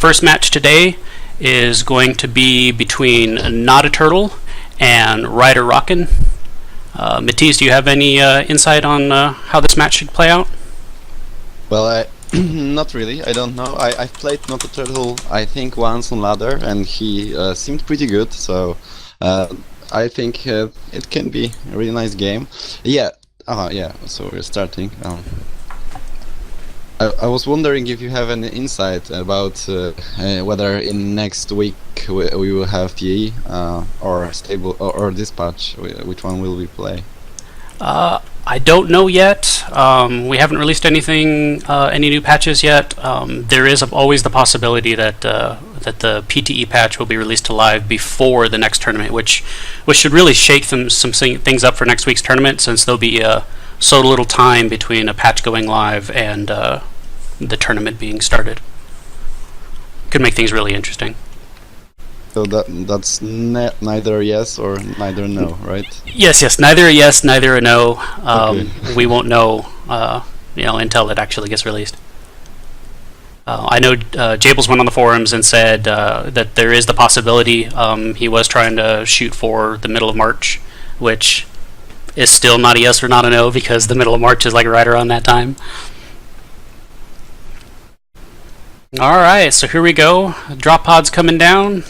first match today is going to be between NotATurtle and RiderRockon. Matisse, do you have any insight on how this match should play out? Well, not really. I don't know. I've played NotATurtle, I think, once on ladder, and he seemed pretty good. So I think it can be a really nice game. Yeah. Yeah. So we're starting. I was wondering if you have any insight about whether in next week we will have PE or stable or dispatch. Which one will we play? I don't know yet. We haven't released anything, any new patches yet. There is always the possibility that that the PTE patch will be released to live before the next tournament, which should really shake some things up for next week's tournament, since there'll be so little time between a patch going live and the tournament being started. Could make things really interesting. So that's neither yes or neither no, right? Yes. Neither a yes, neither a no. Okay. We won't know, until it actually gets released. I know Jables went on the forums and said that there is the possibility. He was trying to shoot for the middle of March, which is still not a yes or not a no, because the middle of March is like right around that time. Alright, so here we go. Drop pod's coming down.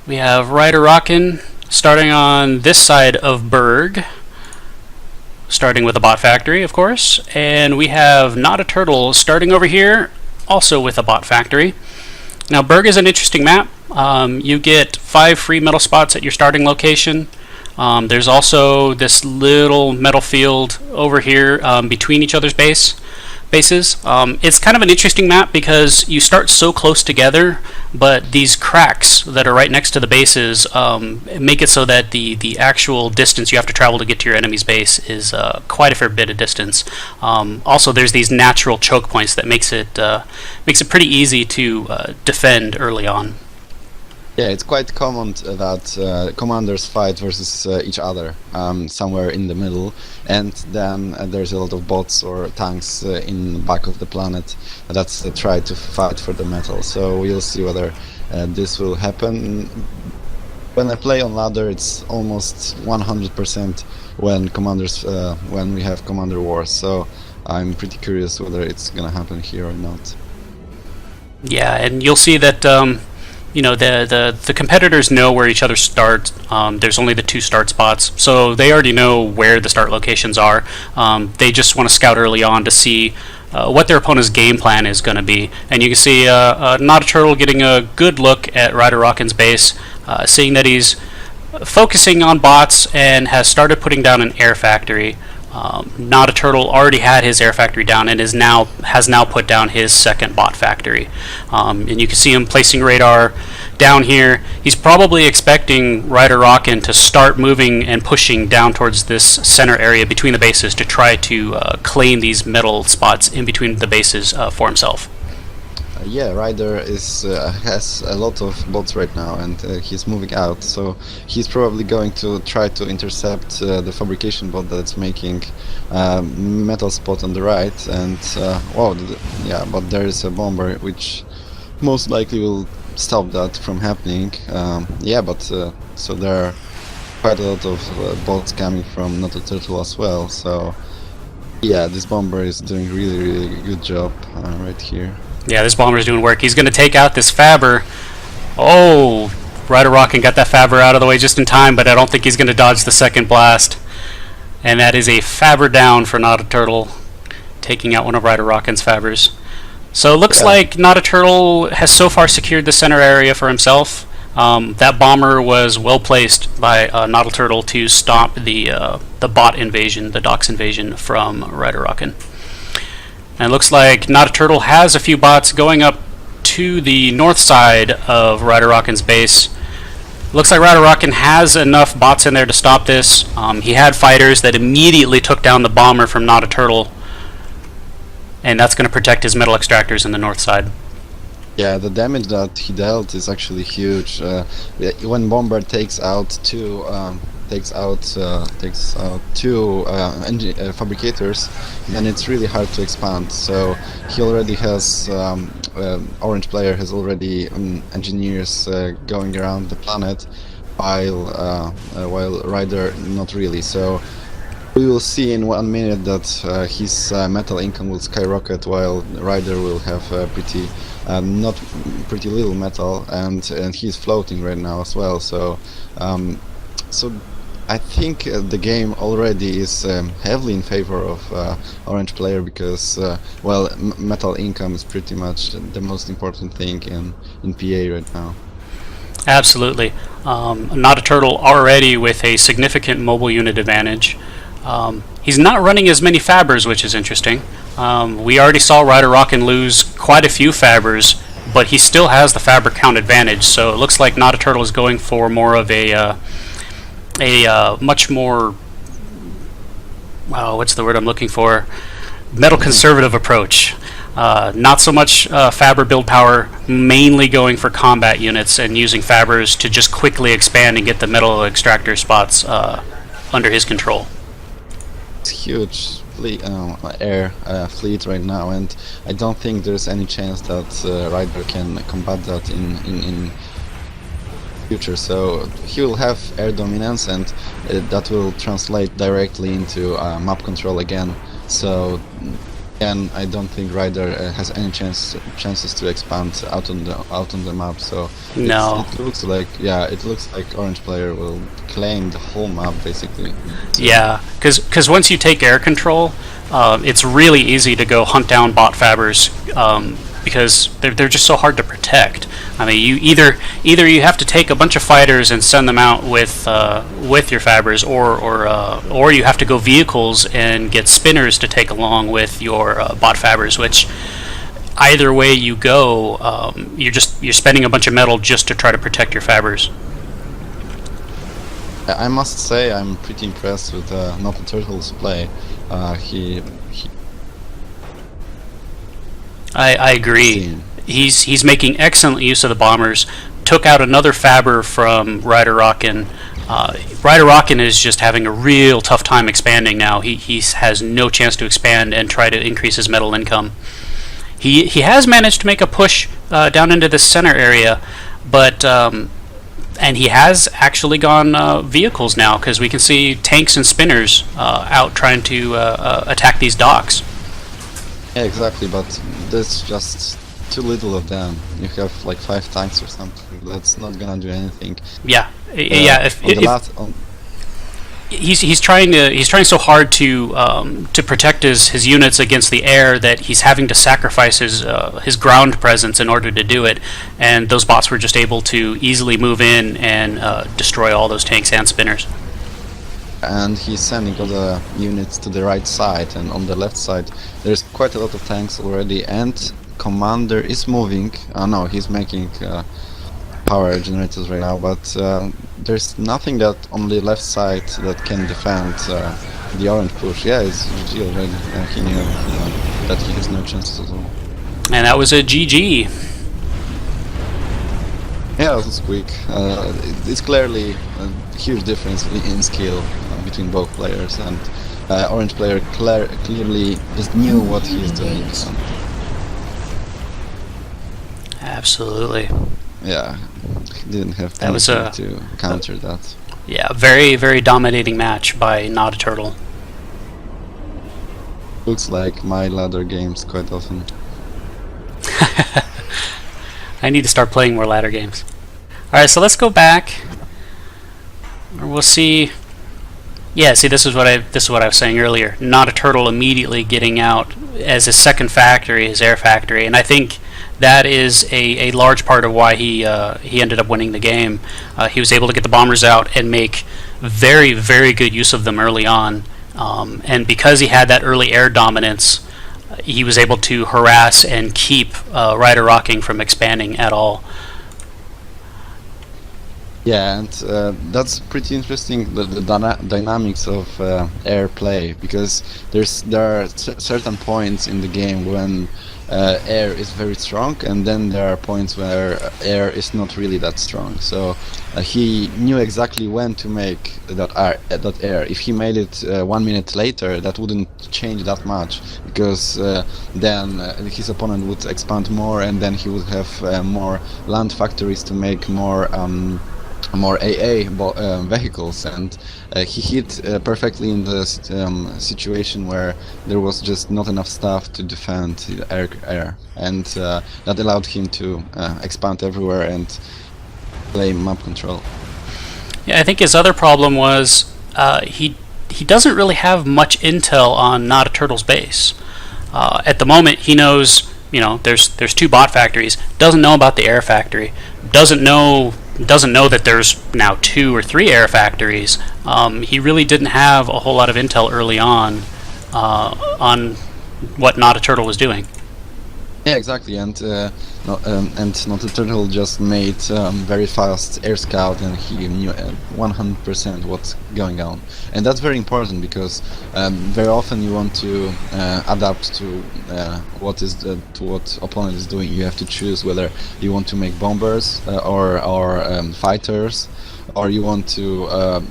We have RiderRockon starting on this side of Berg, starting with a bot factory, of course. And we have NotATurtle starting over here, also with a bot factory. Now, Berg is an interesting map. You get 5 free metal spots at your starting location. There's also this little metal field over here between each other's bases. It's kind of an interesting map because you start so close together, but these cracks that are right next to the bases make it so that the actual distance you have to travel to get to your enemy's base is quite a fair bit of distance. Also, there's these natural choke points that makes it pretty easy to defend early on. Yeah, it's quite common that commanders fight versus each other somewhere in the middle, and then there's a lot of bots or tanks in the back of the planet that try to fight for the metal. So we'll see whether this will happen. When I play on ladder, it's almost 100% when we have commander wars. So I'm pretty curious whether it's gonna happen here or not. Yeah, and you'll see that. The competitors know where each other start. There's only the 2 start spots, so they already know where the start locations are. They just want to scout early on to see what their opponent's game plan is going to be. And you can see NotATurtle getting a good look at RiderRockon's base, seeing that he's focusing on bots and has started putting down an air factory. NotATurtle already had his air factory down and has now put down his second bot factory. And you can see him placing radar down here. He's probably expecting RiderRockon to start moving and pushing down towards this center area between the bases to try to claim these metal spots in between the bases for himself. Yeah, Ryder has a lot of bots right now, and he's moving out, so he's probably going to try to intercept the fabrication bot that's making metal spot on the right, and yeah, but there is a bomber which most likely will stop that from happening. So there are quite a lot of bots coming from NotATurtle as well, so yeah, this bomber is doing really good job right here. Yeah, this bomber's doing work. He's going to take out this Faber. Oh, RiderRockon got that Faber out of the way just in time, but I don't think he's going to dodge the second blast. And that is a Faber down for NotATurtle, taking out one of RiderRockon's Fabers. So it looks like NotATurtle has so far secured the center area for himself. That bomber was well placed by NotATurtle to stop the bot invasion, the docks invasion from RiderRockon. And it looks like NotATurtle has a few bots going up to the north side of RiderRockon's base. Looks like RiderRockon has enough bots in there to stop this. He had fighters that immediately took down the bomber from NotATurtle, and that's going to protect his metal extractors in the north side. Yeah, the damage that he dealt is actually huge. When bomber takes out 2 takes out two fabricators, then it's really hard to expand. So he already has orange player has already engineers going around the planet, while Rider not really. So we will see in 1 minute that his metal income will skyrocket, while Rider will have pretty not pretty little metal, and he's floating right now as well. So so I think the game already is heavily in favor of orange player, because well, metal income is pretty much the most important thing in PA right now. Absolutely. NotATurtle already with a significant mobile unit advantage. He's not running as many fabbers, which is interesting. We already saw RiderRockon lose quite a few fabbers, but he still has the fabber count advantage. So it looks like NotATurtle is going for more of a much more, what's the word I'm looking for? Metal conservative approach. Not so much fabber build power, mainly going for combat units and using fabbers to just quickly expand and get the metal extractor spots under his control. Huge fleet, air fleet right now, and I don't think there's any chance that Rider can combat that in future. So he will have air dominance, and that will translate directly into map control again. So again, I don't think Rider has any chances to expand out on the map. So no, it looks like orange player will claim the whole map basically. So yeah, because once you take air control, it's really easy to go hunt down bot fabbers, because they're just so hard to protect. I mean, you either you have to take a bunch of fighters and send them out with your fabbers, or you have to go vehicles and get spinners to take along with your bot fabbers. Which either way you go, you're spending a bunch of metal just to try to protect your fabbers. I must say I'm pretty impressed with NotATurtle's play. I agree. He's making excellent use of the bombers. Took out another fabber from RiderRockon. RiderRockon is just having a real tough time expanding now. He has no chance to expand and try to increase his metal income. He has managed to make a push down into the center area, but and he has actually gone vehicles now, because we can see tanks and spinners out trying to attack these docks. Yeah, exactly, but there's just too little of them. You have like 5 tanks or something. That's not gonna do anything. Yeah, yeah. He's trying so hard to protect his units against the air that he's having to sacrifice his ground presence in order to do it. And those bots were just able to easily move in and destroy all those tanks and spinners. And he's sending all the units to the right side, and on the left side there's quite a lot of tanks already, and commander is moving. No, he's making power generators right now, but there's nothing that on the left side that can defend the orange push. Yeah, it's GG already. He knew that he has no chances at all. And that was a GG. Yeah, it was quick. It's clearly a huge difference in skill between both players, and orange player clearly just knew what he's doing. So. Absolutely. Yeah, he didn't have anything to counter that. Yeah, very, very dominating match by NotATurtle. Looks like my ladder games quite often. I need to start playing more ladder games. Alright, so let's go back. We'll see. Yeah, see, this is what I was saying earlier. NotATurtle immediately getting out as his second factory, his air factory, and I think that is a large part of why he ended up winning the game. He was able to get the bombers out and make very, very good use of them early on, and because he had that early air dominance, he was able to harass and keep RiderRockon from expanding at all. Yeah, and that's pretty interesting, the dynamics of air play, because there are certain points in the game when air is very strong, and then there are points where air is not really that strong. So he knew exactly when to make that air. If he made it 1 minute later, that wouldn't change that much, because then his opponent would expand more, and then he would have more land factories to make more AA vehicles, and he hit perfectly in the situation where there was just not enough stuff to defend the air, and that allowed him to expand everywhere and play map control. Yeah, I think his other problem was he doesn't really have much intel on NotATurtle's base. At the moment, he knows, you know, there's 2 bot factories. Doesn't know about the air factory. Doesn't know that there's now 2 or 3 air factories. He really didn't have a whole lot of intel early on what NotATurtle was doing. Yeah, exactly, and NotATurtle just made very fast air scout, and he knew 100% what's going on, and that's very important, because very often you want to adapt to what opponent is doing. You have to choose whether you want to make bombers or fighters, or you want to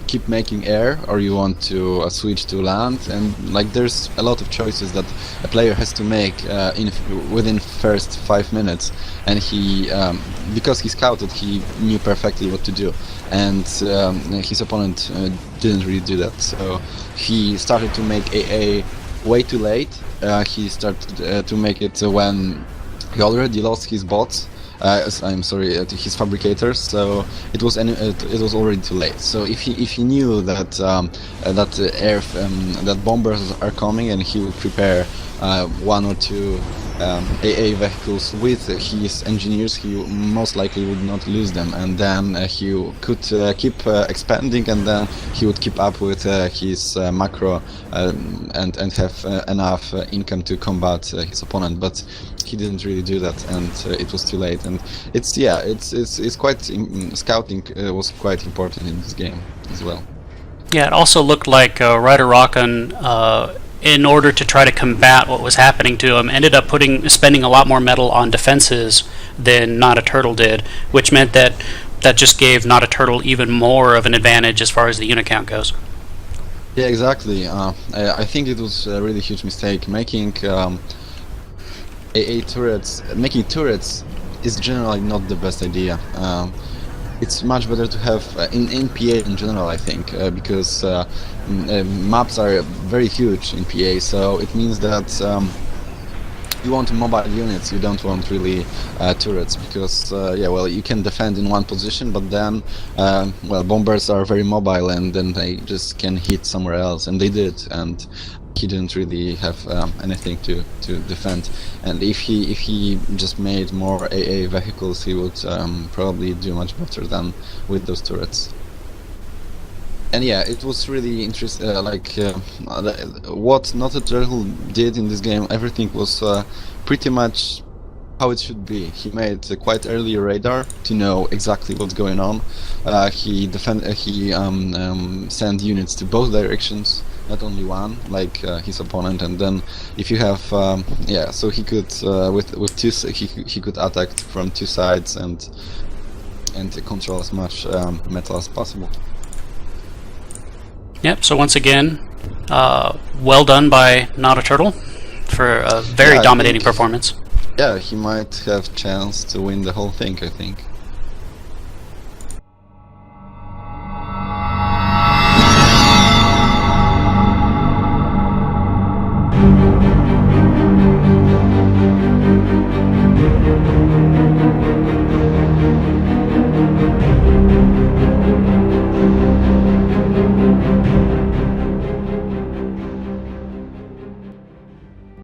keep making air, or you want to switch to land, and like there's a lot of choices that a player has to make within first 5 minutes, and he because he scouted, he knew perfectly what to do, and his opponent didn't really do that, so he started to make AA way too late. He started to make it when he already lost his bots. I'm sorry, his fabricators. So it was already too late. So if he knew that that bombers are coming, and he would prepare 1 or 2 AA vehicles with his engineers, he most likely would not lose them, and then he could keep expanding, and then he would keep up with his macro and have enough income to combat his opponent. But he didn't really do that, and it was too late. And it's quite scouting was quite important in this game as well. Yeah, it also looked like RiderRockon, in order to try to combat what was happening to him, ended up spending a lot more metal on defenses than NotATurtle did, which meant that just gave NotATurtle even more of an advantage as far as the unit count goes. Yeah, exactly. I think it was a really huge mistake making AA turrets. Making turrets is generally not the best idea. It's much better to have in PA in general, I think, because maps are very huge in PA, so it means that you want mobile units, you don't want really turrets, because yeah, well, you can defend in one position, but then well, bombers are very mobile, and then they just can hit somewhere else, and they did, and he didn't really have anything to defend. And if he just made more AA vehicles, he would probably do much better than with those turrets. And yeah, it was really interesting. What NotATurtle did in this game, everything was pretty much how it should be. He made quite early radar to know exactly what's going on. He sent units to both directions, not only one, like his opponent. And then if you have yeah, so he could with two, he could attack from 2 sides and control as much metal as possible. Yep, so once again, well done by NotATurtle for a very dominating performance. Yeah, he might have chance to win the whole thing, I think.